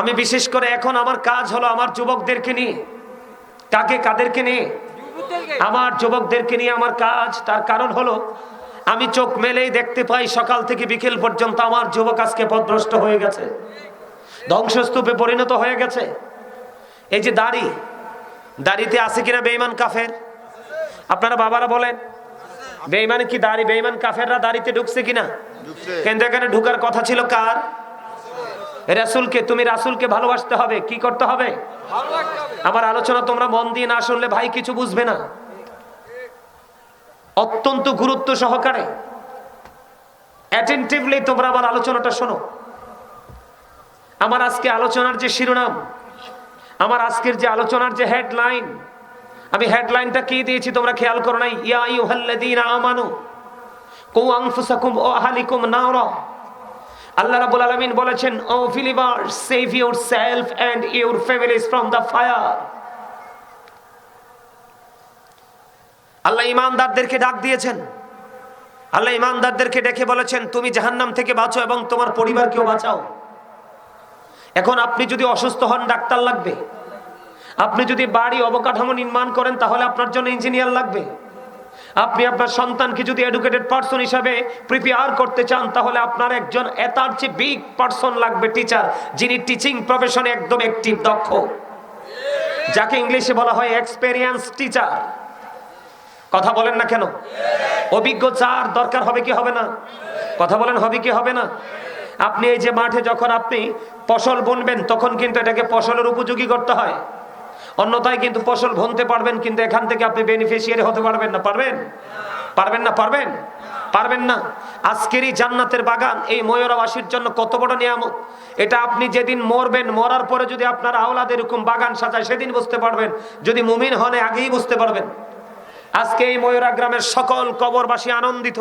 আমি বিশেষ করে এখন আমার কাজ হলো আমার যুবকদেরকে নিয়ে। কাদেরকে নিয়ে? আমার যুবকদেরকে নিয়ে আমার কাজ। তার কারণ হলো আমি চোখ মেলেই দেখতে পাই সকাল থেকে বিকেল পর্যন্ত আমার যুবক আজকে পথভ্রষ্ট হয়ে গেছে, ধ্বংসস্তূপে পরিণত হয়ে গেছে। এই যে দাড়িতে আছে কিনা বেঈমান কাফের? আপনারা বাবারা বলেন, বেঈমান কি দাড়ি, বেঈমান কাফেররা দাড়িতে ঢুকছে কিনা? কিন্তু এখানে ঢুকার কথা ছিল কার? রাসূলকে। তুমি রাসূলকে ভালোবাসতে হবে। কি করতে হবে? আমার আলোচনা তোমরা মন দিয়ে না শুনলে ভাই কিছু বুঝবে না। অত্যন্ত গুরুত্ব সহকারে অ্যাটেনটিভলি তোমরা আমার আলোচনাটা শোনো। আমার আজকে আলোচনার যে শিরোনাম, আমার আজকের যে আলোচনার যে হেডলাইন, আমি হেডলাইনটা কি দিয়েছি তোমরা খেয়াল করো নাই? ইয়া আইয়ুহাল্লাযীনা আমানু কু আনফুসাকুম ওয়া আহলিকুম নারা। আল্লাহ রাব্বুল আলামিন বলেছেন, O believers, save yourself and your families from the fire. আল্লাহ ঈমানদারদেরকে ডাক দিয়েছেন। আল্লাহ ঈমানদারদেরকে ডেকে বলেছেন, তুমি জাহান্নাম থেকে বাঁচো এবং তোমার পরিবারকেও বাঁচাও। এখন আপনি যদি অসুস্থ হন, ডাক্তার লাগবে। আপনি যদি বাড়ি অবকাঠামো নির্মাণ করেন, তাহলে আপনার জন্য ইঞ্জিনিয়ার লাগবে। আপনি আপনার সন্তানকে যদি এডুকেটেড পারসন হিসাবে প্রিপেয়ার করতে চান, তাহলে আপনার একজন এতার চেয়ে বিগ পারসন লাগবে, টিচার, যিনি টিচিং প্রফেশনে একদম অ্যাক্টিভ, দক্ষ, যাকে ইংলিশে বলা হয় এক্সপেরিয়েন্স টিচার। কথা বলেন না কেন? অভিজ্ঞ চার দরকার হবে কি হবে না? কথা বলেন, হবে কি হবে না? আপনি এই যে মাঠে যখন আপনি ফসল বুনবেন, তখন কিন্তু এটাকে ফসলের উপযোগী করতে হয়। অন্যথায় কিন্তু ফসল বুনতে পারবেন, কিন্তু এখান থেকে আপনি বেনিফিশিয়ারি হতে পারবেন না। পারবেন না। আজকের এই জান্নাতের বাগান এই ময়ূরাবাসীর জন্য কত বড় নিয়ামত। এটা আপনি যেদিন মরবেন, মরার পরে যদি আপনার আওলাদ এরকম বাগান সাজায়, সেদিন বুঝতে পারবেন। যদি মুমিন হন, আগেই বুঝতে পারবেন। আজকে এই ময়ূরা গ্রামের সকল কবরবাসী আনন্দিত,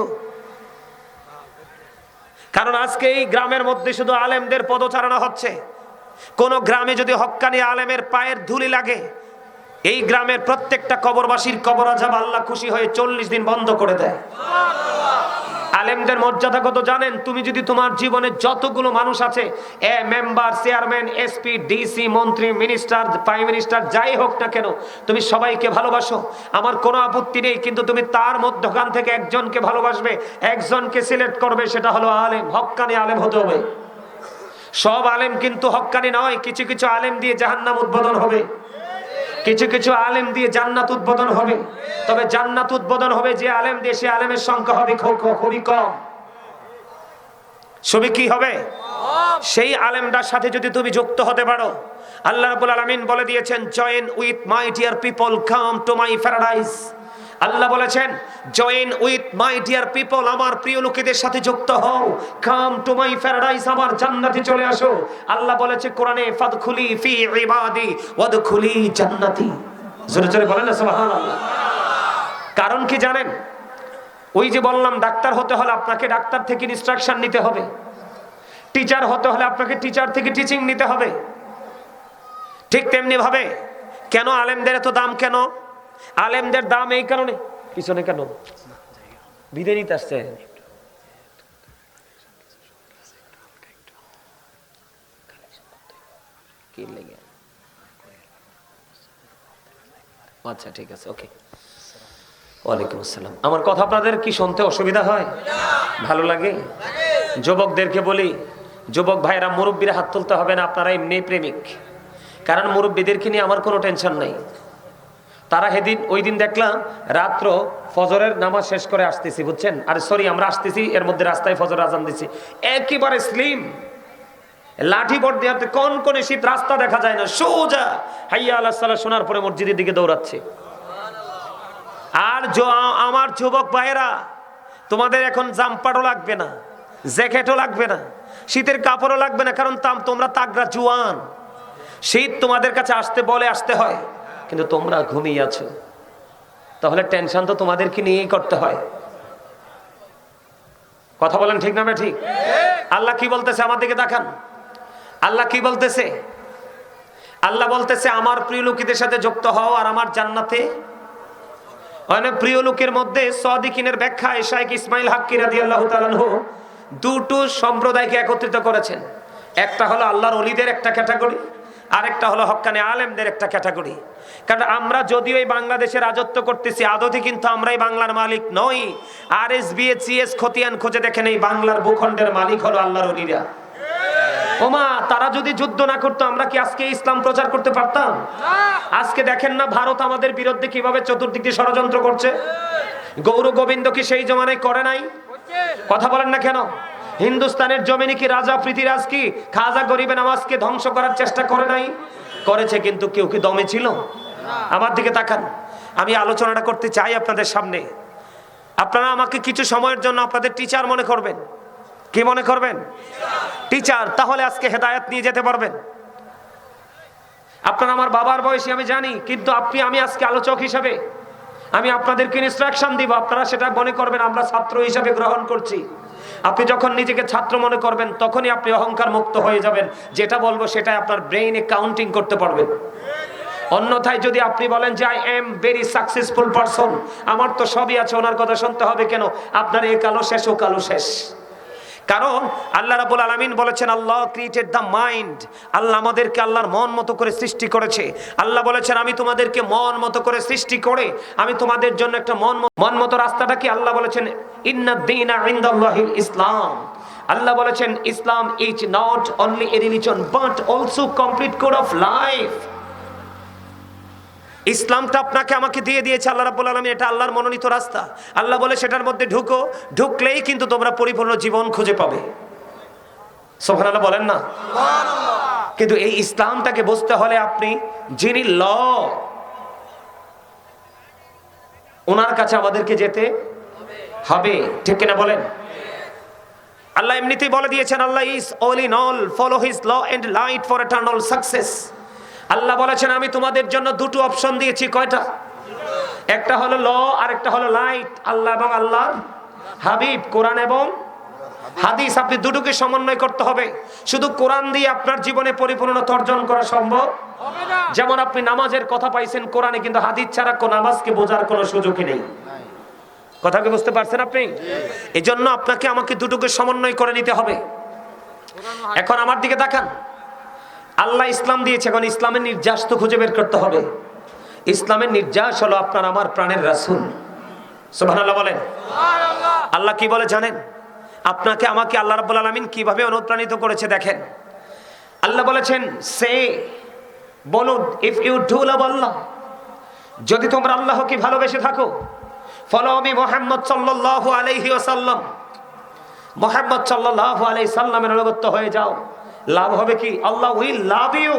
কারণ আজকে এই গ্রামের মধ্যে শুধু আলেমদের পদচারণা হচ্ছে। কোন গ্রামে যদি হক্কানি আলেমের পায়ের ধুলি লাগে, এই গ্রামের প্রত্যেকটা কবরবাসীর কবর আযাব আল্লাহ খুশি হয়ে 40 দিন বন্ধ করে দেয়। আলেমদের মর্যাদা কত জানেন? তুমি যদি তোমার জীবনে যতগুলো মানুষ আছে, মেম্বার, চেয়ারম্যান, এসপি, ডিসি, মন্ত্রী, মিনিস্টার, প্রাইম মিনিস্টার, যাই হোক না কেন, তুমি সবাইকে ভালোবাসো, আমার কোনো আপত্তি নেই। কিন্তু তুমি তার মধ্যখান থেকে একজনকে ভালোবাসবে, একজনকে সিলেক্ট করবে, সেটা হলো আলেম, হক্কানি আলেম হতে হবে। সব আলেম কিন্তু হক্কানি নয়। কিছু কিছু আলেম দিয়ে জাহান্নাম উদ্বোধন হবে, কিছু কিছু আলেম দিয়ে জান্নাত উদ্বোধন হবে। তবে জান্নাত উদ্বোধন হবে যে আলেম দিয়ে, সে আলেমের সংখ্যা হবে খুবই কম। সবই কি হবে? সেই আলেমটার সাথে যদি তুমি যুক্ত হতে পারো, আল্লাহ রাব্বুল আলামিন বলে দিয়েছেন, join with my dear people, come to my paradise. আল্লাহ বলেছেন, join with my dear people, আমার প্রিয় লোকেদের সাথে যুক্ত হও, কাম টু মাই প্যারাডাইস, আমার জান্নাতে চলে আসো। আল্লাহ বলেছে কোরআনে, ফাদখুলি ফি ইবাদি ওয়াদখুলি জান্নাতি। জোরে জোরে বলেন না সুবহানাল্লাহ। কারণ কি জানেন? ওই যে বললাম, ডাক্তার হতে হলে আপনাকে ডাক্তার থেকে ইনস্ট্রাকশন নিতে হবে, টিচার হতে হলে আপনাকে টিচার থেকে টিচিং নিতে হবে। ঠিক তেমনি ভাবে কেন আলেমদের এত দাম? কেন আলেমদের দাম? এই কারণে। পিছনে কেন বিদায় নিতে আসছে? আচ্ছা ঠিক আছে, ওকে। ওয়ালাইকুম আসসালাম। আমার কথা আপনাদের কি শুনতে অসুবিধা হয়? ভালো লাগে? যুবকদেরকে বলি, যুবক ভাইরা, মুরব্বীরা হাত তুলতে হবে না, আপনারা এমনি প্রেমিক। কারণ মুরব্বীদেরকে নিয়ে আমার কোনো টেনশন নাই। তারা ওই দিন দেখলাম রাত্র ফজরের নামাজ শেষ করে আসতেছি, বুঝছেন? আরে সরি, আমরা আসতেছি, এর মধ্যে রাস্তায় ফজর আজান দিচ্ছি, একেবারে স্লিম লাঠি বট দিয়ে কোন শীত, রাস্তা দেখা যায় না, সোজা হাইয়া আলাস সালাহ শোনার পরে মসজিদের দিকে দৌড়াচ্ছে। আর আমার যুবক ভাইয়েরা, তোমাদের এখন জাম্পারও লাগবে না, জ্যাকেটও লাগবে না, শীতের কাপড়ও লাগবে না, কারণ তোমরা তাগড়া জুয়ান। শীত তোমাদের কাছে আসতে হয়, কিন্তু তোমরা ঘুমিয়ে আছো, তাহলে টেনশন তো তোমাদেরকে নিয়েই করতে হয়। কথা বলেন ঠিক না? ঠিক। আল্লাহ কি বলতেছে? আমার দিকে দেখান। আল্লাহ কি বলতেছে? আল্লাহ বলতেছে, আমার প্রিয় লোকেদের সাথে যুক্ত হও আর আমার জান্নাতে। প্রিয় লোকের মধ্যে সাদিকিনের ব্যাখ্যায় শাইখ ইসমাইল হাক্কি রাদিয়াল্লাহু তাআলা আনহু দুটো সম্প্রদায়কে একত্রিত করেছেন। একটা হলো আল্লাহর ওলিদের একটা ক্যাটাগরি, আরেকটা হলো হক্কানি আলেমদের একটা ক্যাটাগরি। কারণ আমরা যদিও এই বাংলাদেশে রাজত্ব করতেছি, আদতে কিন্তু আমরাই বাংলার মালিক নই। RSBHCS খতিয়ান খুঁজে দেখেন, এই বাংলার ভূখণ্ডের মালিক হলো আল্লাহর ওলিরা। ওমা, তারা যদি যুদ্ধ না করতো আমরা কি আজকে ইসলাম প্রচার করতে পারতাম? আজকে দেখেন না ভারত আমাদের বিরুদ্ধে কিভাবে চতুর্দিক দিয়ে ষড়যন্ত্র করছে। গৌর গোবিন্দ কি সেই জমানায় করে নাই? কথা বলেন না কেন? হিন্দুস্তানের জমিনে কি রাজা পৃথিরাজ কি খাজা গরিবে নামাজকে ধ্বংস করার চেষ্টা করে নাই? করেছে, কিন্তু কেউ কি দমে ছিল? আমার দিকে তাকান, আমি আলোচনাটা করতে চাই আপনাদের সামনে। আপনারা আমাকে কিছু সময়ের জন্য আপনাদের টিচার মনে করবেন। কি মনে করবেন? টিচার। তাহলে আজকে হেদায়েত নিয়ে যেতে পারবেন। আপনারা আমার বাবার বয়সী আমি জানি, কিন্তু আমি আজকে আলোচক হিসাবে আমি আপনাদেরকে ইনস্ট্রাকশন দিব, আপনারা সেটা মনে করবেন আমরা ছাত্র হিসাবে গ্রহণ করছি। আপনি যখন নিজেকে ছাত্র মনে করবেন তখনই আপনি অহংকার মুক্ত হয়ে যাবেন। যেটা বলবো সেটা আপনার ব্রেইনে কাউন্টিং করতে পারবেন। অন্যথায় যদি আপনি বলেন যে I am very successful person, আমার তো সবই আছে, ওনার কথা শুনতে হবে কেন? আপনার এই কালো শেষ ও কালো শেষ। কারণ আল্লাহ রাব্বুল আলামিন বলেছেন আল্লাহ ক্রিয়েটেড দ্য মাইন্ড। আল্লাহ আমাদেরকে আল্লাহর মন মতো করে সৃষ্টি করেছে। আল্লাহ বলেছেন আমি তোমাদেরকে মন মতো করে সৃষ্টি করে আমি তোমাদের জন্য একটা মন মতো রাস্তাটা কি? আল্লাহ বলেছেন ইন্নাদ দীনা ইনদাল্লাহিল ইসলাম। আল্লাহ বলেছেন Islam is not only a religion but also complete code of life. ইসলামটা আপনাকে আমাকে দিয়ে দিয়েছে আল্লাহ রাব্বুল আলামিন, এটা আল্লাহর মনোনীত রাস্তা। আল্লাহ বলে সেটার মধ্যে ঢুকো, ঢুকলেই কিন্তু তোমরা পরিপূর্ণ জীবন খুঁজে পাবে। সুবহানাল্লাহ বলেন না? কিন্তু এই ইসলামটাকে বুঝতে হলে আপনি যিনি ল, ওনার কাছে আমাদেরকে যেতে হবে, ঠিক কিনা বলেন? আল্লাহ এমনিতেই বলে দিয়েছেন Allah is all in all, follow his law and light for eternal success. আল্লাহ বলেছেন আমি তোমাদের জন্য দুটো অপশন দিয়েছি। কয়টা? একটা হলো ল, আর একটা হলো লাইট। আল্লাহ এবং আল্লাহর হাবিব, কোরআন এবং হাদিস। আপনি দুটোকে সমন্বয় করতে হবে। শুধু কোরআন দিয়ে আপনার জীবনে পরিপূর্ণতা অর্জন করা সম্ভব হবে না। যেমন আপনি নামাজের কথা পাইছেন কোরআনে, কিন্তু হাদিস ছাড়া কোন নামাজকে বোঝার কোনো সুযোগই নেই। কথা কি বুঝতে পারছেন আপনি? এই জন্য আপনাকে আমাকে দুটোকে সমন্বয় করে নিতে হবে। এখন আমার দিকে তাকান, আল্লাহ ইসলাম দিয়েছে, এখন ইসলামের নির্যাস তো খুঁজে বের করতে হবে। ইসলামের নির্যাস হলো আপনার আমার প্রাণের রাসূল। সুবহানাল্লাহ বলেন। আল্লাহ কি বলে জানেন? আপনাকে আমাকে আল্লাহ রাব্বুল আলামিন কিভাবে অনুপ্রাণিত করেছে দেখেন। আল্লাহ বলেছেন সে বলুন ইফ ইউ ডু লাভ আল্লাহ, যদি তোমরা আল্লাহকে ভালোবেসে থাকো, ফলো মি মুহাম্মদ সাল্লাল্লাহু আলাইহি ওয়াসাল্লাম, মুহাম্মদ সাল্লাল্লাহু আলাইহি সাল্লামের অনুগত হয়ে যাও। লাভ হবে কি? আল্লাহ উইল লাভ ইউ,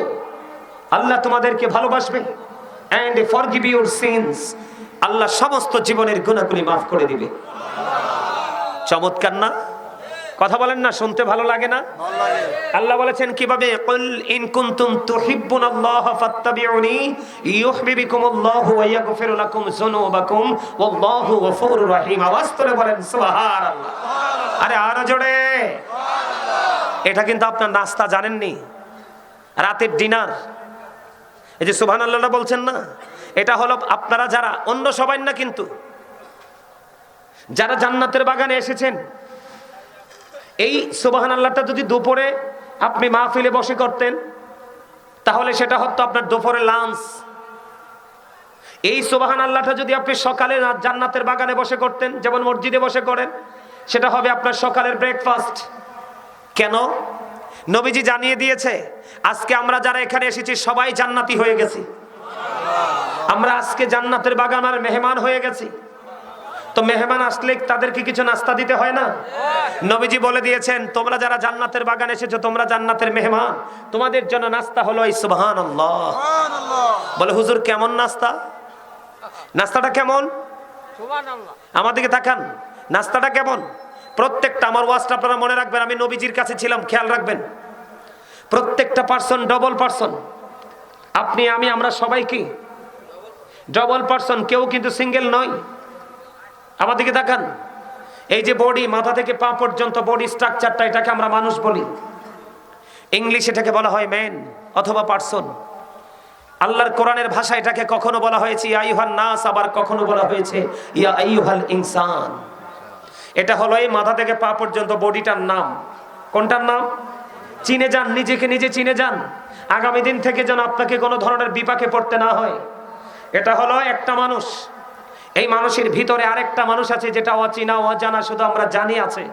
আল্লাহ তোমাদেরকে ভালোবাসবে। এন্ড ফরগিভ ইউর সিনস, আল্লাহ সমস্ত জীবনের গুনাহগুলি মাফ করে দিবে। চমৎকার না? কথা বলেন না? শুনতে ভালো লাগে না? আল্লাহ বলেছেন কিভাবে? কুল ইন কুনতুম তুহিব্বুনাল্লাহ ফাত্তাবিউনি ইউহিব্বুকুমুল্লাহু ওয়া ইয়াগফির লাকুম যুনুবাকুম ওয়াল্লাহু গফুরুর রহিম। আওয়াজ করে বলেন সুবহানাল্লাহ। আরে আরো জোরে। এটা কিন্তু আপনার নাস্তা, জানেননি? রাতের ডিনার। এই যে সুবহানাল্লাহটা বলছেন না, এটা হলো আপনারা যারা অন্য সবাই না, কিন্তু যারা জান্নাতের বাগানে এসেছেন, এই সুবহানাল্লাহটা যদি দুপুরে আপনি মাহফিলে বসে করতেন তাহলে সেটা হতো আপনার দুপুরে লাঞ্চ। এই সুবহানাল্লাহটা যদি আপনি সকালে জান্নাতের বাগানে বসে করতেন, যেমন মসজিদে বসে করেন, সেটা হবে আপনার সকালের ব্রেকফাস্ট। কেন? নবীজি জানিয়ে দিয়েছে আজকে আমরা যারা এখানে এসেছি সবাই জান্নাতি হয়ে গেছি। আমরা আজকে জান্নাতের বাগানের মেহমান হয়ে গেছি। তো মেহমান আসলে তাদেরকে কিছু নাস্তা দিতে হয় না? নবীজি বলে দিয়েছেন তোমরা যারা জান্নাতের বাগানে এসেছো তোমরা জান্নাতের মেহমান, তোমাদের জন্য নাস্তা হলো এই সুবহানাল্লাহ। বলে হুজুর কেমন নাস্তা? নাস্তাটা কেমন? সুবহানাল্লাহ। আমার দিকে তাকান, নাস্তাটা কেমন? প্রত্যেকটা, আমার ওয়াজটা আপনারা মনে রাখবেন, আমি নবীজির কাছে ছিলাম, খেয়াল রাখবেন। প্রত্যেকটা পার্সন ডবল পার্সন। আপনি আমি আমরা সবাই কি ডবল পার্সন, কেউ কিন্তু সিঙ্গেল নয়। আমার দিকে তাকান, এই যে বডি, মাথা থেকে পা পর্যন্ত বডি স্ট্রাকচারটা, এটাকে আমরা মানুষ বলি। ইংলিশে এটাকে বলা হয় ম্যান অথবা পার্সন। আল্লাহর কোরআনের ভাষা এটাকে কখনো বলা হয়েছে ইয়া আইয়ুহান নাস, আবার কখনো বলা হয়েছে ইয়া আইয়ুহাল ইনসান। এটা হলো এই মাথা থেকে পা পর্যন্ত বডিটার নাম। কোনটার নাম? চিনে যান, নিজেকে নিজে চিনে যান, আগামী দিন থেকে যেন আপনাকে কোনো ধরনের বিপাকে পড়তে না হয়। এটা হলো একটা মানুষ। এই মানুষের ভিতরে আরেকটা মানুষ আছে যেটা অচেনা অজানা, শুধু আমরা জানি আছে।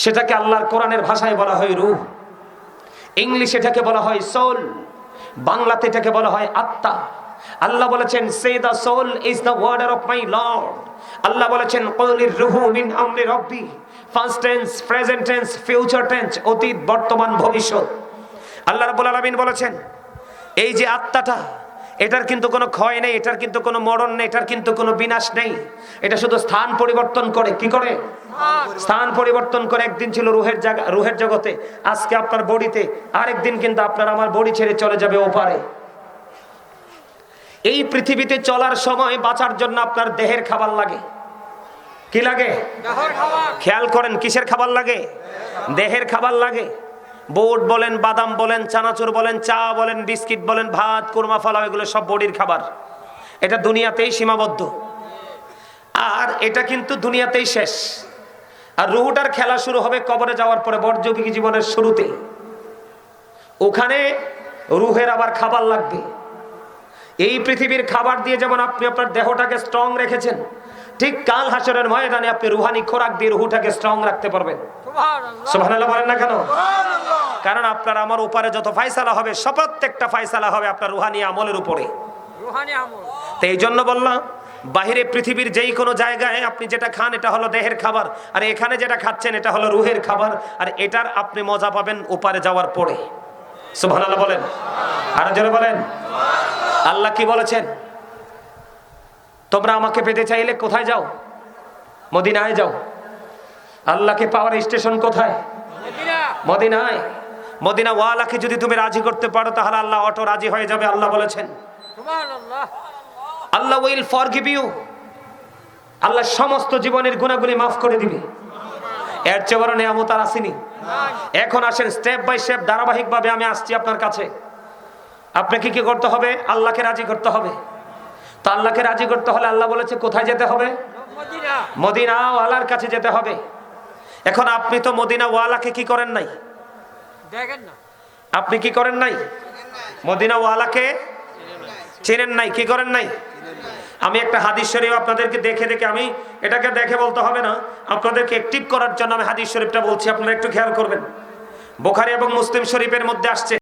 সেটাকে আল্লাহর কোরআনের ভাষায় বলা হয় রূহ, ইংলিশে এটাকে বলা হয় সোল, বাংলাতে এটাকে বলা হয় আত্মা। আল্লাহ বলেছেন say the soul is the warder of my Lord. আল্লাহ বলেছেন কুলির রূহু মিন আমরি রাব্বি, first tense, present tense, future tense, অতীত, বর্তমান, ভবিষ্যৎ। আল্লাহ রাব্বুল আলামিন বলেছেন এই যে আত্মাটা, এটার কিন্তু কোনো ক্ষয় নেই, এটার কিন্তু কোনো মরণ নেই, এটার কিন্তু কোনো বিনাশ নেই। এটা শুধু স্থান পরিবর্তন করে। কি করে? স্থান পরিবর্তন করে। একদিন ছিল রুহের জায়গা, রুহের জগতে, আজকে আপনার বডিতে, আরেকদিন কিন্তু আপনার আমার বডি ছেড়ে চলে যাবে ওপারে। এই পৃথিবীতে চলার সময় বাঁচার জন্য আপনার দেহের খাবার লাগে। কি লাগে? খেয়াল করেন, কিসের খাবার লাগে? দেহের খাবার লাগে। বুট বলেন, বাদাম বলেন, চানাচুর বলেন, চা বলেন, বিস্কিট বলেন, ভাত, কুরমা, ফলাও, এগুলো সব বডির খাবার। এটা দুনিয়াতেই সীমাবদ্ধ, আর এটা কিন্তু দুনিয়াতেই শেষ। আর রুহুটার খেলা শুরু হবে কবরে যাওয়ার পরে, বর্জবিক জীবনের শুরুতে। ওখানে রুহের আবার খাবার লাগবে। এই পৃথিবীর খাবার দিয়ে যেমন আপনি আপনার দেহটাকে স্ট্রং রেখেছেন, ঠিক কাল হাসরের ময়দানে আপনি রুহানি খোরাক দিয়ে রুহুটাকে স্ট্রং রাখতে পারবেন। সুবহানাল্লাহ বলেন না কেন? কারণ আপনার আমার উপরে যত ফায়সালা হবে, প্রত্যেকটা ফায়সালা হবে আপনার রুহানি আমলের উপরে। তো এই জন্য বললাম, বাহিরে পৃথিবীর যেই কোনো জায়গায় আপনি যেটা খান এটা হলো দেহের খাবার, আর এখানে যেটা খাচ্ছেন এটা হলো রুহের খাবার। আর এটার আপনি মজা পাবেন উপরে যাওয়ার পরে। সুবহানাল্লাহ বলেন, আর জোরে বলেন। আল্লাহ কি বলেছেন? তোমরা আমাকে পেতে চাইলে কোথায় যাও? মদিনায় যাও। আল্লাহকে পাওয়ার স্টেশন কোথায়? মদিনায়। মদিনা ওয়ালাকে যদি তুমি রাজি করতে পারো তাহলে আল্লাহ অটো রাজি হয়ে যাবে। আল্লাহ বলেছেন আল্লাহ উইল ফরগিভ ইউ, আল্লাহ সমস্ত জীবনের গুনাহগুলি মাফ করে দিবে। এর চেয়ে বড় নিয়ামত আর আসেনি। এখন আসেন স্টেপ বাই স্টেপ, ধারাবাহিকভাবে আমি আসছি আপনার কাছে। আপনাকে কি করতে হবে? আল্লাহকে রাজি করতে হবে। তো আল্লাহকে রাজি করতে হলে আল্লাহ বলেছে কোথায় যেতে হবে? মদিনা ওয়ালার কাছে যেতে হবে। এখন আপনি তো মদিনা ওয়ালাকে কি করেন নাই? দেখেন না। আপনি কি করেন নাই? মদিনা ওয়ালাকে চেনেন নাই। কি করেন নাই? আমি একটা হাদিস শরীফ আপনাদেরকে দেখে আমি এটাকে দেখে বলতে হবে না, আপনাদেরকে অ্যাক্টিভ করার জন্য আমি হাদিস শরীফটা বলছি, আপনারা একটু খেয়াল করবেন। বুখারী এবং মুসলিম শরীফের মধ্যে আসছে।